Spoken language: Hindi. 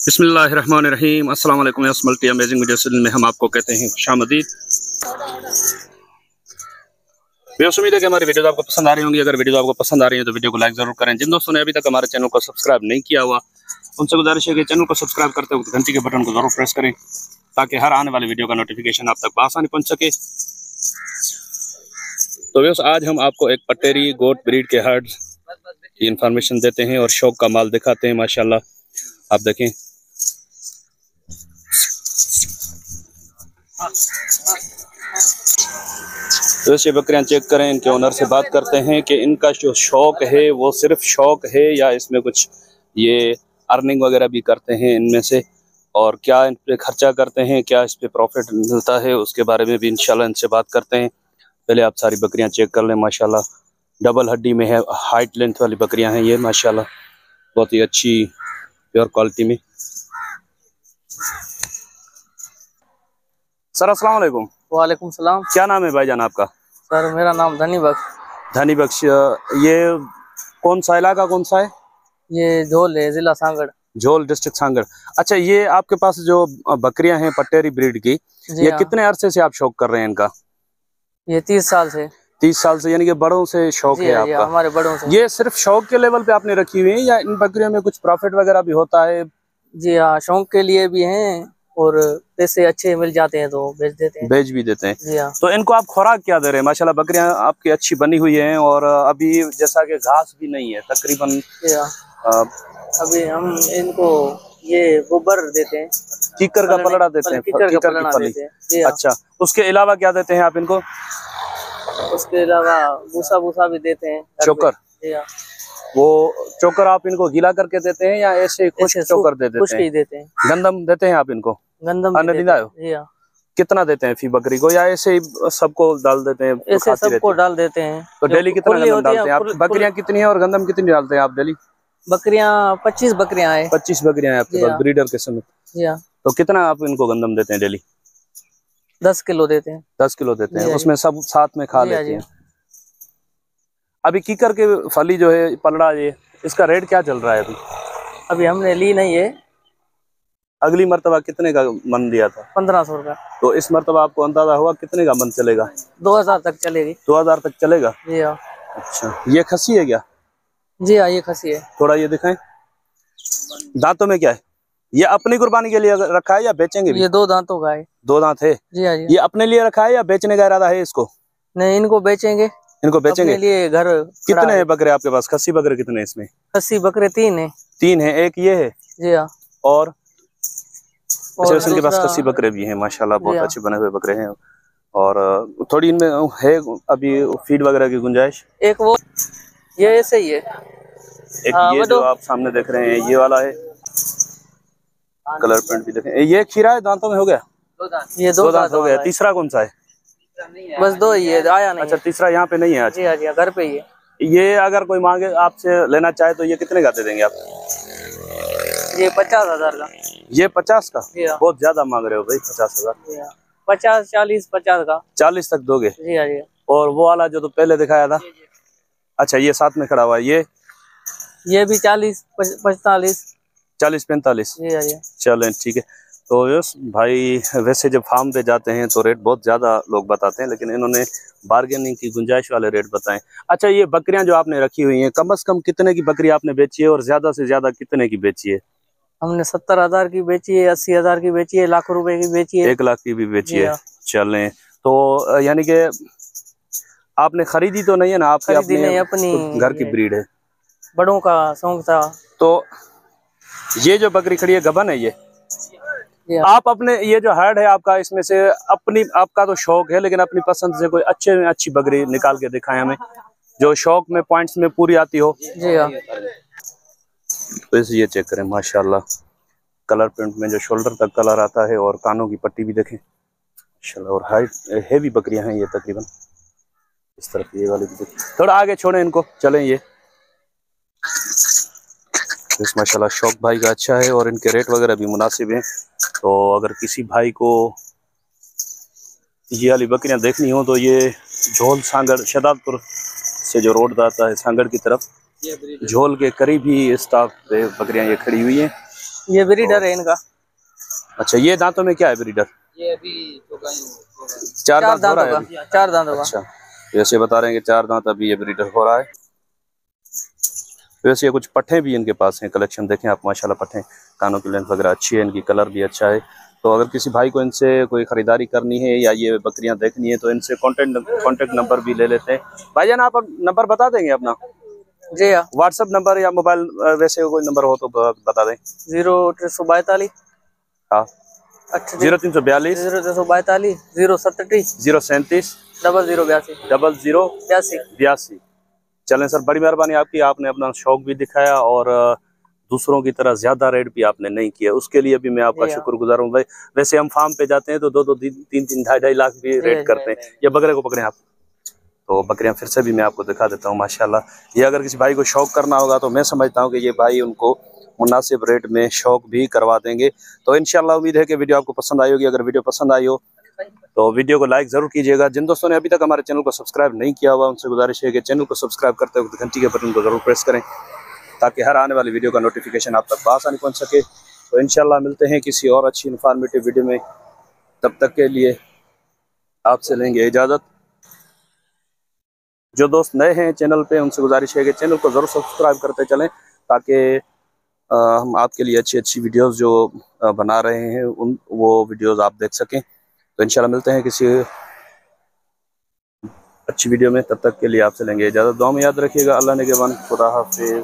बिस्मिल्लाहिर्रहमानिर्रहीम। अस्सलाम वालेकुम। Yes multi amazing video series में हम आपको कहते हैं खुशामदीद। उम्मीद है कि हमारी वीडियो आपको पसंद आ रही होंगी। अगर वीडियो आपको पसंद आ रही है तो वीडियो को लाइक जरूर करें। जिन दोस्तों ने अभी तक हमारे चैनल को सब्सक्राइब नहीं किया हुआ उनसे गुजारिश है कि चैनल को सब्सक्राइब करते वक्त घंटी के बटन को जरूर प्रेस करें ताकि हर आने वाली वीडियो का नोटिफिकेशन आप तक आसानी पहुंच सके। तो व्यवस्थ आज हम आपको एक पटेरी गोट ब्रीड के हर्ड की इंफॉर्मेशन देते हैं और शौक का माल दिखाते हैं। माशाल्लाह आप देखें, तो ये बकरियां चेक करें। इनके ओनर से बात करते हैं कि इनका जो शौक है वो सिर्फ शौक है या इसमें कुछ ये अर्निंग वगैरह भी करते हैं इनमें से, और क्या इन पे खर्चा करते हैं, क्या इस पे प्रॉफिट मिलता है, उसके बारे में भी इंशाल्लाह इनसे बात करते हैं। पहले आप सारी बकरियां चेक कर लें। माशाल्लाह डबल हड्डी में है, हाइट लेंथ वाली बकरियां हैं ये माशाल्लाह, बहुत ही अच्छी प्योर क्वालिटी में। सर अस्सलाम वालेकुम। वालेकुम सलाम। क्या नाम है भाईजान आपका? सर मेरा नाम धनी बख्श। धनी बख्श। ये कौन सा इलाका कौन सा है? ये झोल है, जिला सांगड़। झोल डिस्ट्रिक्ट सांगड़। अच्छा, ये आपके पास जो बकरियां हैं पटेरी ब्रीड की, ये कितने अरसे से आप शौक कर रहे हैं इनका? ये 30 साल से। 30 साल से, यानी कि बड़ों से शौक है आपका? हमारे बड़ों से। ये सिर्फ शौक के लेवल पे आपने रखी हुई है या इन बकरियों में कुछ प्रॉफिट वगैरह भी होता है? जी हाँ, शौक के लिए भी हैं और पैसे अच्छे मिल जाते हैं तो बेच देते हैं। बेच भी देते हैं। जी हाँ। तो इनको आप खुराक क्या दे रहे हैं? माशाल्लाह बकरियां आपकी अच्छी बनी हुई हैं और अभी जैसा कि घास भी नहीं है तकरीबन। जी हाँ। अभी हम इनको ये गोबर देते हैं, कीकर का पलड़ा देते हैं, कीकर की फली। अच्छा, उसके अलावा क्या देते हैं आप इनको? उसके अलावा भूसा भी देते हैं, चोकर। वो चोकर आप इनको गीला करके देते हैं या ऐसे खुश्क चोकर दे देते हैं? गंदम देते हैं आप इनको? गंदम कितना देते हैं फी बकरी को, या ऐसे ही सबको डाल देते हैं? ऐसे सबको डाल देते हैं। तो डेली कितना गंदम डालते हैं आप? बकरियां कितनी है और गंदम कितनी डालते हैं आप डेली? बकरियां 25 बकरियां हैं। 25 बकरियां हैं आपके पास ब्रीडर के समेत? जी हाँ। तो कितना आप इनको गंदम देते हैं डेली? 10 किलो देते हैं। 10 किलो देते हैं, उसमें सब साथ में खा लेते हैं। अभी कीकर के फली जो है पलड़ा, ये इसका रेट क्या चल रहा है अभी? अभी हमने ली नहीं है। अगली मर्तबा कितने का मन दिया था? 1500 रुपया। तो इस मर्तबा आपको अंदाजा हुआ कितने का मन चलेगा? 2000 तक चलेगी। 2000 तक चलेगा? जी हाँ। अच्छा, ये खसी है क्या? जी हाँ, ये खसी है। थोड़ा ये दिखाएं, दांतों में क्या है? ये अपनी कुर्बानी के लिए रखा है या बेचेंगे भी? ये 2 दांतों का है। 2 दांत है? जी हाँ जी। ये अपने लिए रखा है या बेचने का इरादा है इसको? नहीं, इनको बेचेंगे। इनको बेचेंगे? अपने लिए घर। कितने हैं बकरे आपके पास? खस्सी बकरे कितने हैं इसमें? खस्सी बकरे 3 है। 3 है, एक ये है? जी हाँ। और इनके पास खस्सी बकरे भी हैं माशाल्लाह, बहुत अच्छे बने हुए बकरे हैं। और थोड़ी इनमें है अभी फीड वगैरह की गुंजाइश? एक वो ये ऐसे ही है। एक ये जो आप सामने देख रहे हैं ये वाला है, कलर प्रिंट भी देखें। ये खीरा है, दांतों में हो गया? ये 2 दांत हो गया। तीसरा कौन सा है? बस 2 ही है, आया नहीं। अच्छा, तीसरा यहाँ पे नहीं है? जी हाँ जी, घर पे ही है। ये अगर कोई मांगे आपसे लेना चाहे तो ये कितने का दे देंगे आप? ये 50,000 का। ये 50 का? बहुत ज्यादा मांग रहे हो भाई, 50,000। 50, 40, 50 का। 40 तक दोगे? जी हाँ जी। और वो वाला जो तो पहले दिखाया था? अच्छा, ये साथ में खड़ा हुआ है, ये भी 40, 45। 40, 45? जी हाँ जी। चलें ठीक है। तो यस भाई, वैसे जब फार्म पे जाते हैं तो रेट बहुत ज़्यादा लोग बताते हैं, लेकिन इन्होंने बार्गेनिंग की गुंजाइश वाले रेट बताएं। अच्छा, ये बकरियां जो आपने रखी हुई हैं, कम से कम कितने की बकरी आपने बेची है और ज़्यादा से ज़्यादा कितने की बेची है? हमने 70,000 की बेची है, 80,000 की बेची है, लाख रुपए की बेची है, 1 लाख की भी बेची है। चलें, तो यानी कि आपने खरीदी तो नहीं है ना? आपकी अपनी घर की ब्रीड है? बड़ों का शौक था। तो ये जो बकरी खड़ी है गबन है ये? आप अपने ये जो हर्ड है आपका, इसमें से अपनी आपका तो शौक है, लेकिन अपनी पसंद से कोई अच्छी बकरी निकाल के दिखाएं हमें जो शौक में पॉइंट्स में पूरी आती हो। जी हाँ। तो इसे ये चेक करें माशाल्लाह, कलर प्रिंट में जो शोल्डर तक कलर आता है और कानों की पट्टी भी देखें माशाल्लाह। और हाइट हैवी बकरियां हैं ये तकरीबन। इस तरफ ये वाली भी देखें, थोड़ा आगे छोड़ें इनको, चलें। ये माशाल्लाह शौक भाई का अच्छा है और इनके रेट वगैरह भी मुनासिब हैं। तो अगर किसी भाई को ये वाली बकरियां देखनी हो तो ये झोल सांगड़ शहजादपुर से जो रोड जाता है सांगड़ की तरफ, झोल के करीब ही स्टॉप पे बकरियां ये खड़ी हुई हैं। ये ब्रीडर है इनका। अच्छा, ये दांतों में क्या है ब्रीडर? ये अभी चार दांत हो रहा है अभी? 4 दांत होगा। अच्छा, वैसे बता रहे हैं कि 4 दांत अभी ये ब्रीडर हो रहा है। वैसे ये कुछ पट्ठे भी इनके पास हैं, कलेक्शन देखें आप माशाल्लाह, पट्ठे, कानों की लेंथ वगैरह अच्छी है, इनकी कलर भी अच्छा है। तो अगर किसी भाई को इनसे कोई ख़रीदारी करनी है या ये बकरियां देखनी है तो इनसे कॉन्टेक्ट नंबर भी ले लेते हैं। भाईजान आप नंबर बता देंगे अपना? जी हाँ, व्हाट्सअप नंबर या मोबाइल वैसे कोई नंबर हो तो बता दें। 0342 हाँ, 0342 037 037 0082। चलें सर, बड़ी मेहरबानी आपकी, आपने अपना शौक भी दिखाया और दूसरों की तरह ज्यादा रेट भी आपने नहीं किया, उसके लिए भी मैं आपका शुक्रगुजार हूँ भाई। वैसे हम फार्म पे जाते हैं तो 2-2, 3-3, 2.5 लाख भी रेट करते हैं। ये बकरे को पकड़े आप, तो बकरियां फिर से भी मैं आपको दिखा देता हूँ माशाल्लाह। ये अगर किसी भाई को शौक करना होगा तो मैं समझता हूँ कि ये भाई उनको मुनासिब रेट में शौक भी करवा देंगे। तो इंशाल्लाह उम्मीद है कि वीडियो आपको पसंद आई होगी। अगर वीडियो पसंद आई हो तो वीडियो को लाइक जरूर कीजिएगा। जिन दोस्तों ने अभी तक हमारे चैनल को सब्सक्राइब नहीं किया हुआ उनसे गुजारिश है कि चैनल को सब्सक्राइब करते वक्त घंटी के बटन को जरूर प्रेस करें ताकि हर आने वाली वीडियो का नोटिफिकेशन आप तक आसानी पहुंच सके। तो इंशाल्लाह मिलते हैं किसी और अच्छी इन्फॉर्मेटिव वीडियो में, तब तक के लिए आपसे लेंगे इजाज़त। जो दोस्त नए हैं चैनल पे उनसे गुजारिश है कि चैनल को ज़रूर सब्सक्राइब करते चलें ताकि हम आपके लिए अच्छी अच्छी वीडियोस जो बना रहे हैं वो वीडियोस आप देख सकें। तो इंशाल्लाह मिलते हैं किसी अच्छी वीडियो में, तब तक के लिए आपसे लेंगे इजाज़त। दुआ में याद रखिएगा। अल्लाह ने के वन, खुदा हाफिज़।